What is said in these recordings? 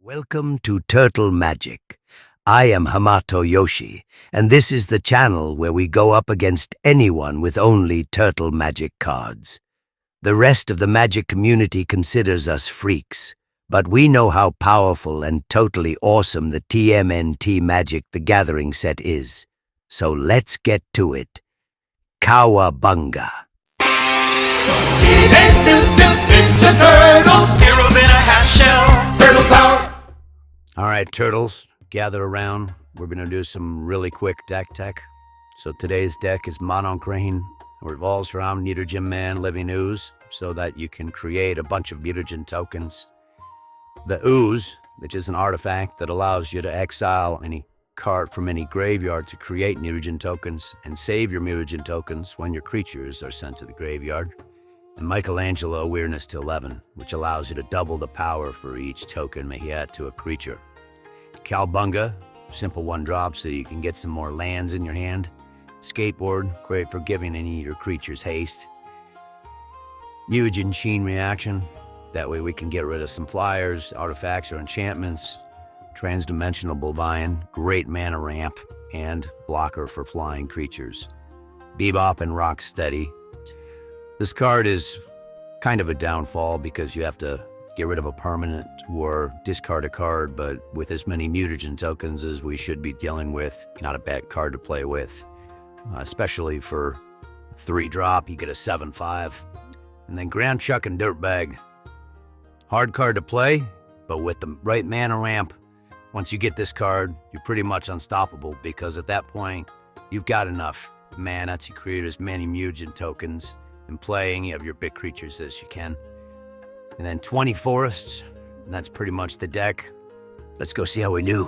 Welcome to Turtle Magic. I am Hamato Yoshi, and this is the channel where we go up against anyone with only Turtle Magic cards. The rest of the Magic community considers us freaks, but we know how powerful and totally awesome the TMNT Magic the Gathering set is. So let's get to it. Cowabunga! Teenage Mutant Ninja Turtles, heroes in a half shell, turtle power. All right, turtles, gather around. We're going to do some really quick deck tech. So today's deck is Monocrane. It revolves around Mutagen Man, Living Ooze, so that you can create a bunch of mutagen tokens. The Ooze, which is an artifact that allows you to exile any card from any graveyard to create mutagen tokens and save your mutagen tokens when your creatures are sent to the graveyard. And Michelangelo Awareness to 11, which allows you to double the power for each token you add to a creature. Cowabunga, simple 1-drop so you can get some more lands in your hand. Skateboard, great for giving any of your creatures haste. Mutagen Chain Reaction, that way we can get rid of some flyers, artifacts, or enchantments. Transdimensional Bovine, great mana ramp, and blocker for flying creatures. Bebop and Rocksteady. This card is kind of a downfall because you have to get rid of a permanent or discard a card, but with as many mutagen tokens as we should be dealing with, not a bad card to play with. Especially for 3-drop, you get a 7/5. And then Grand Chuck and Dirtbag. Hard card to play, but with the right mana ramp, once you get this card, you're pretty much unstoppable because at that point, you've got enough mana to create as many mutagen tokens and play any of your big creatures as you can. And then 20 forests, and that's pretty much the deck. Let's go see how we do.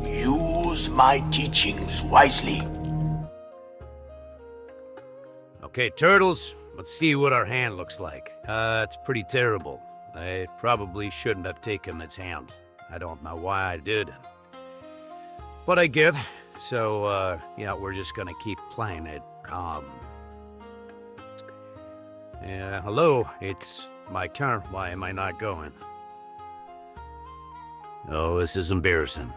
Use my teachings wisely. Okay, turtles, let's see what our hand looks like. It's pretty terrible. I probably shouldn't have taken its hand. I don't know why I did. But I did. So, we're just gonna keep playing it calm. Hello, it's my turn. Why am I not going? Oh, this is embarrassing.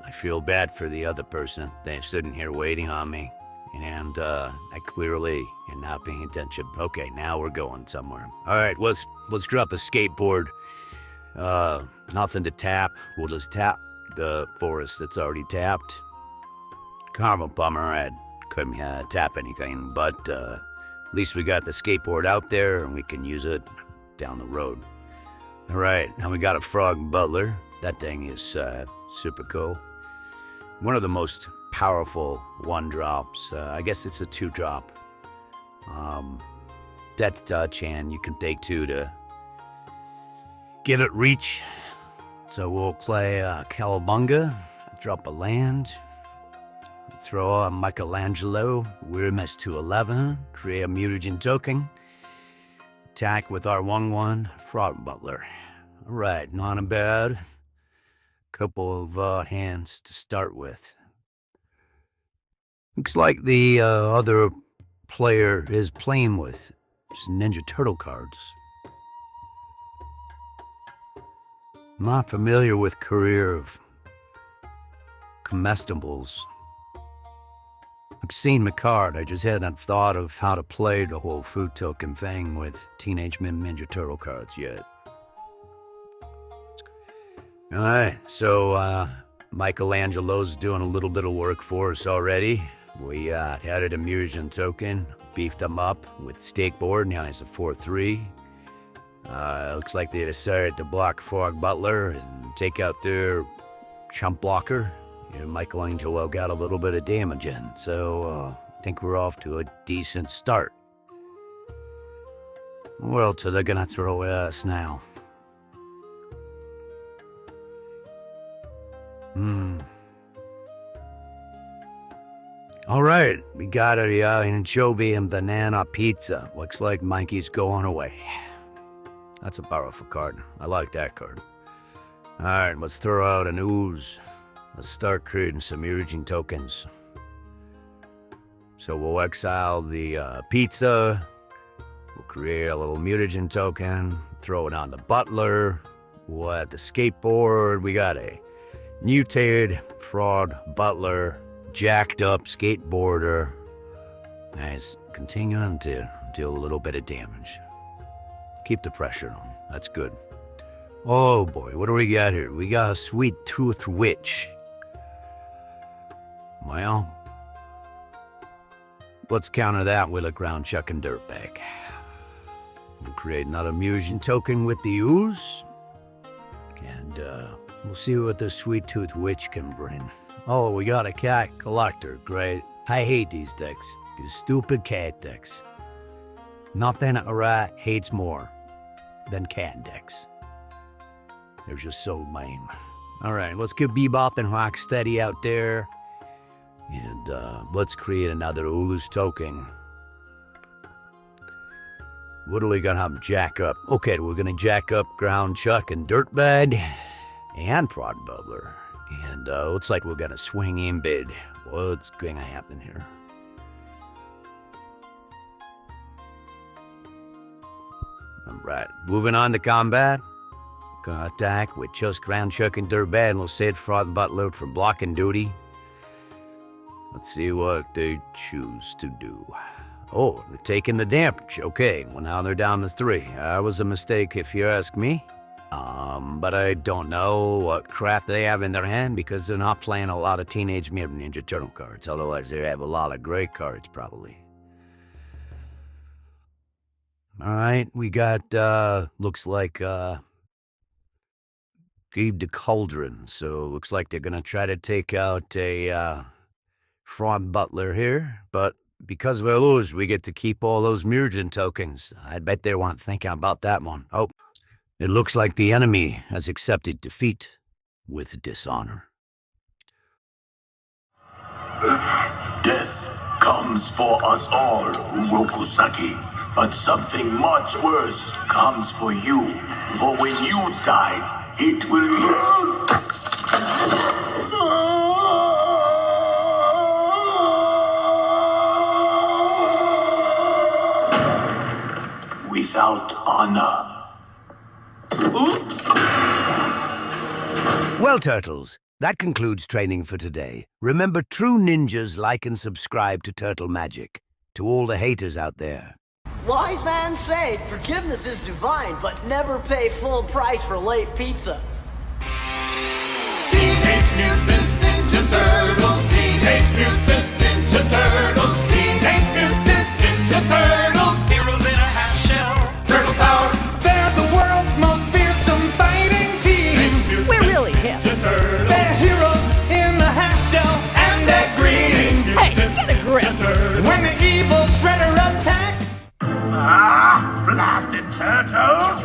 I feel bad for the other person. They're sitting here waiting on me. And, I clearly am not paying attention. Okay, now we're going somewhere. All right, let's drop a skateboard. Nothing to tap. We'll just tap the forest that's already tapped. Karma bummer, I couldn't tap anything, but at least we got the skateboard out there and we can use it down the road. All right, now we got a Frog Butler. That thing is super cool. One of the most powerful 1-drops. I guess it's a 2-drop. Death Touch, and you can take 2 to give it reach. So we'll play Cowabunga, drop a land, throw on Michelangelo, Awareness to 11, create a mutagen token, attack with our 1/1 Frog Butler. All right, not a bad. Couple of hands to start with. Looks like the other player is playing with some Ninja Turtle cards. I'm not familiar with career of comestibles. I've seen the card, I just hadn't thought of how to play the whole food token thing with Teenage Mutant Ninja Turtle cards yet. Alright, so Michelangelo's doing a little bit of work for us already. We added a mutagen token, beefed him up with Stakeboard, now he's a 4/3. Looks like they decided to block Frog Butler and take out their chump blocker. Michelangelo got a little bit of damage in, so I think we're off to a decent start. What else are they gonna throw at us now? All right, we got a anchovy and banana pizza. Looks like Mikey's going away. That's a powerful card. I like that card. All right, let's throw out an Ooze. Let's start creating some mutagen tokens. So we'll exile the pizza. We'll create a little mutagen token, throw it on the butler. What, the skateboard? We got a mutated fraud butler, jacked up skateboarder. Nice, continuing to deal a little bit of damage. Keep the pressure on, that's good. Oh boy, what do we got here? We got a sweet tooth witch. Well, let's counter that with a ground chucking dirtbag. We'll create another mutation token with the Ooze. And we'll see what the sweet tooth witch can bring. Oh, we got a cat collector, great. I hate these decks, these stupid cat decks. Nothing a rat hates more than cat decks. They're just so lame. All right, let's get Bebop and Rocksteady out there. And let's create another Ooze token. What do we gonna have jack up? Okay, we're gonna jack up Ground Chuck and Dirtbag and Fraud Bubbler. And looks like we're gonna swing in bid. What's gonna happen here? Alright, moving on to combat. Gonna attack with just Ground Chuck and Dirtbag, and we'll save Fraud Butler for blocking duty. Let's see what they choose to do. Oh, they're taking the damage. Okay, well now they're down to 3. That was a mistake if you ask me. But I don't know what crap they have in their hand because they're not playing a lot of Teenage Mutant Ninja Turtle cards. Otherwise, they have a lot of great cards, probably. Alright, we got, looks like, Gabe the Cauldron. So, looks like they're gonna try to take out a, Fraud Butler here, but because we're Ooze, we get to keep all those mutagen tokens. I bet they weren't thinking about that one. Oh, it looks like the enemy has accepted defeat with dishonor. Death comes for us all, Urokusaki. But something much worse comes for you. For when you die, it will... without honor. Oops! Well, Turtles, that concludes training for today. Remember, true ninjas like and subscribe to Turtle Magic. To all the haters out there. Wise man say forgiveness is divine, but never pay full price for late pizza. Teenage Mutant Ninja Turtles. Teenage Mutant Ninja Turtles. Teenage Mutant Ninja Turtles. Heroes in a half shell. Turtle power. They're the world's most fearsome fighting team. We're really hip. They're heroes in the half shell, and they're green. Hey, get a grip. When the evil Shredder attacks. Ah, blasted turtles!